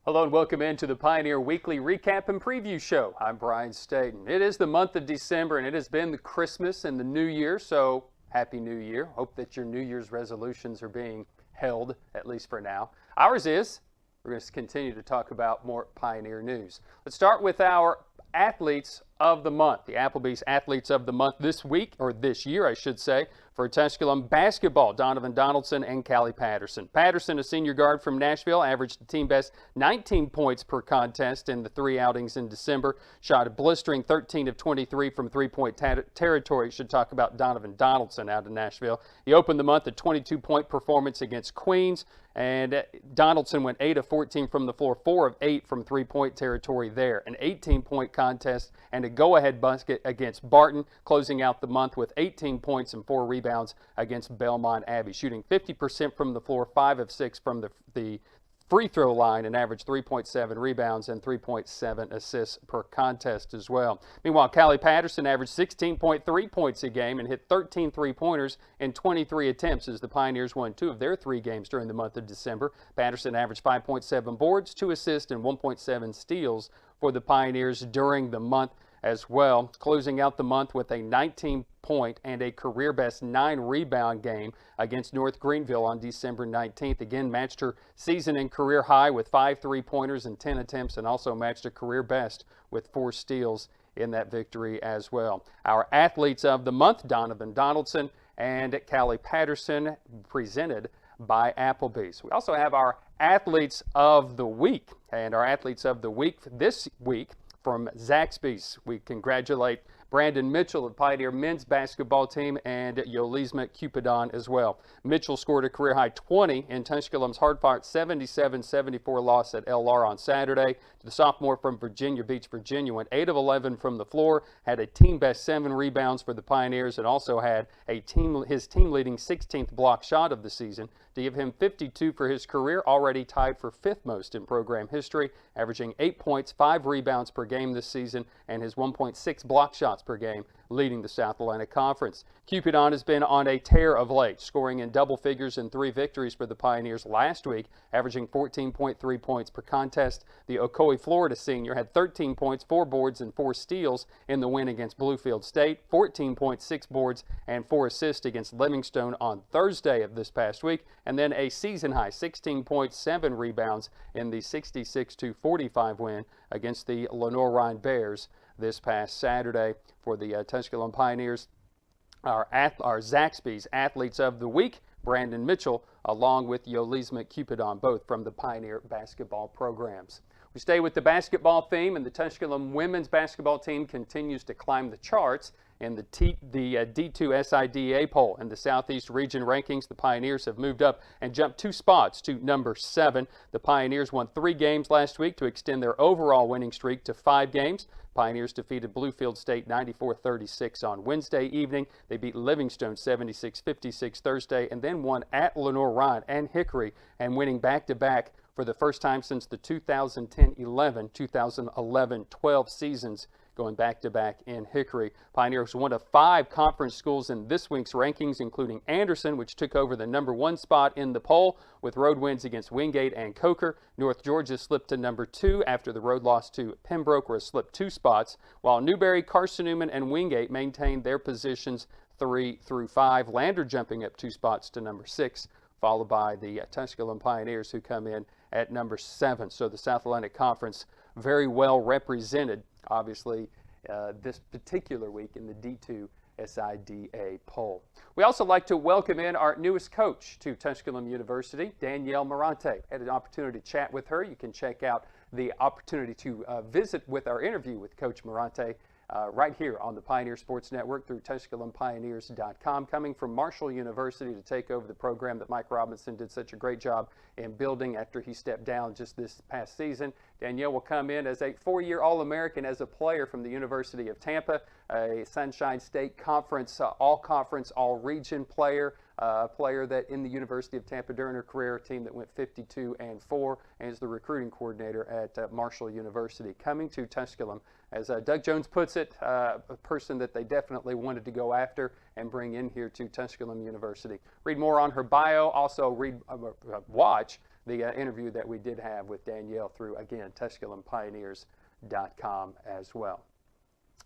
Hello and welcome into the Pioneer Weekly Recap and Preview Show. I'm Brian Staten. It is the month of December and it has been the Christmas and the New Year, so Happy New Year. Hope that your New Year's resolutions are being held, at least for now. Ours is. We're going to continue to talk about more Pioneer news. Let's start with our Athletes of the Month. The Applebee's Athletes of the Month this week, or this year I should say, for Tusculum basketball, Donovan Donaldson and Callie Patterson. Patterson, a senior guard from Nashville, averaged a team best 19 points per contest in the 3 outings in December. Shot a blistering 13 of 23 from three-point territory. Should talk about Donovan Donaldson out of Nashville. He opened the month a 22-point performance against Queens, and Donaldson went 8 of 14 from the floor, 4 of 8 from three-point territory there. An 18-point contest and a go-ahead basket against Barton, closing out the month with 18 points and 4 rebounds against Belmont Abbey, shooting 50% from the floor, 5 of 6 from the free throw line, and averaged 3.7 rebounds and 3.7 assists per contest as well. Meanwhile, Callie Patterson averaged 16.3 points a game and hit 13 three-pointers in 23 attempts as the Pioneers won 2 of their 3 games during the month of December. Patterson averaged 5.7 boards, 2 assists, and 1.7 steals for the Pioneers during the month as well, closing out the month with a 19-point and a career-best 9-rebound game against North Greenville on December 19th. Again, matched her season and career high with 5 three-pointers and 10 attempts, and also matched a career best with 4 steals in that victory as well. Our Athletes of the Month, Donovan Donaldson and Callie Patterson, presented by Applebee's. We also have our Athletes of the Week, and our Athletes of the Week this week from Zaxby's. We congratulate Brandon Mitchell of Pioneer men's basketball team and Yolisma Cupidon as well. Mitchell scored a career-high 20 in Tusculum's hard-fought 77-74 loss at LR on Saturday. The sophomore from Virginia Beach, Virginia, went 8 of 11 from the floor, had a team-best 7 rebounds for the Pioneers, and also had his team-leading 16th block shot of the season to give him 52 for his career, already tied for 5th most in program history, averaging 8 points, 5 rebounds per game this season, and his 1.6 block shots per game, leading the South Atlantic Conference. Cupidon has been on a tear of late, scoring in double figures in 3 victories for the Pioneers last week, averaging 14.3 points per contest. The Ocoee, Florida senior had 13 points, 4 boards, and 4 steals in the win against Bluefield State, 14.6 boards and 4 assists against Livingstone on Thursday of this past week, and then a season-high 16.7 rebounds in the 66-45 win against the Lenore-Rhine Bears this past Saturday for the Tusculum Pioneers. Our Zaxby's Athletes of the Week, Brandon Mitchell, along with Yolisma Cupidon, both from the Pioneer basketball programs. We stay with the basketball theme, and the Tusculum women's basketball team continues to climb the charts in the D2 SIDA poll. In the Southeast Region rankings, the Pioneers have moved up and jumped 2 spots to number 7. The Pioneers won 3 games last week to extend their overall winning streak to 5 games. Pioneers defeated Bluefield State 94-36 on Wednesday evening. They beat Livingstone 76-56 Thursday, and then won at Lenore-Rhine and Hickory, and winning back-to-back for the first time since the 2010-11, 2011-12 seasons, going back-to-back in Hickory. Pioneers one of 5 conference schools in this week's rankings, including Anderson, which took over the number 1 spot in the poll with road wins against Wingate and Coker. North Georgia slipped to number 2 after the road loss to Pembroke, where it slipped 2 spots, while Newberry, Carson Newman, and Wingate maintained their positions 3 through 5. Lander jumping up 2 spots to number 6, followed by the Tusculum Pioneers, who come in at number 7. So the South Atlantic Conference very well represented, obviously, this particular week in the D2 SIDA poll. We also like to welcome in our newest coach to Tusculum University, Danielle Morante. Had an opportunity to chat with her. You can check out the opportunity to visit with our interview with Coach Morante right here on the Pioneer Sports Network through TusculumPioneers.com, coming from Marshall University to take over the program that Mike Robinson did such a great job in building after he stepped down just this past season. Danielle will come in as a 4-year All-American as a player from the University of Tampa, a Sunshine State Conference, all-conference, all-region player, a player that in the University of Tampa during her career, a team that went 52-4, and is the recruiting coordinator at Marshall University. Coming to Tusculum, as Doug Jones puts it, a person that they definitely wanted to go after and bring in here to Tusculum University. Read more on her bio, also watch the interview that we did have with Danielle through, again, TusculumPioneers.com as well.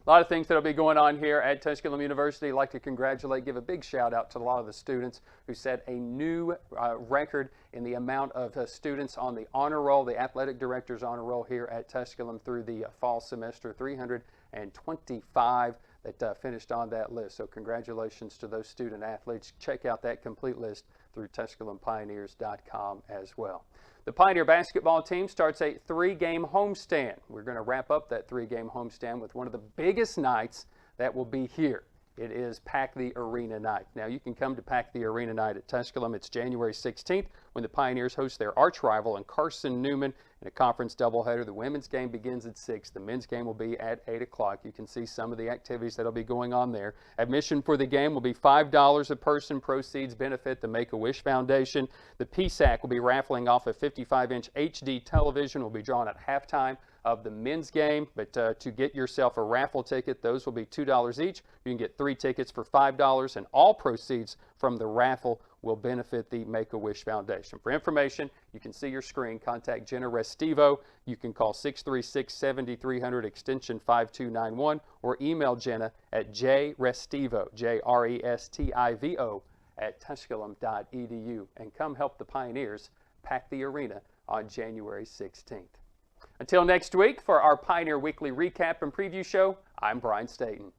A lot of things that will be going on here at Tusculum University. I'd like to congratulate, give a big shout out to a lot of the students who set a new record in the amount of students on the honor roll, the athletic director's honor roll here at Tusculum through the fall semester, 325 that finished on that list. So congratulations to those student athletes. Check out that complete list through TusculumPioneers.com as well. The Pioneer basketball team starts a 3-game homestand. We're going to wrap up that 3-game homestand with one of the biggest nights that will be here. It is Pack the Arena night. Now, you can come to Pack the Arena night at Tusculum. It's January 16th when the Pioneers host their arch rival in Carson Newman in a conference doubleheader. The women's game begins at 6. The men's game will be at 8 o'clock. You can see some of the activities that will be going on there. Admission for the game will be $5 a person. Proceeds benefit the Make-A-Wish Foundation. The PSAC will be raffling off a 55-inch HD television. Will be drawn at halftime of the men's game, but to get yourself a raffle ticket, those will be $2 each. You can get 3 tickets for $5, and all proceeds from the raffle will benefit the Make-A-Wish Foundation. For information, you can see your screen. Contact Jenna Restivo. You can call 636-7300 extension 5291 or email Jenna at jrestivo, J-R-E-S-T-I-V-O, at tusculum.edu, and come help the Pioneers pack the arena on January 16th. Until next week, for our Pioneer Weekly Recap and Preview Show, I'm Brian Staten.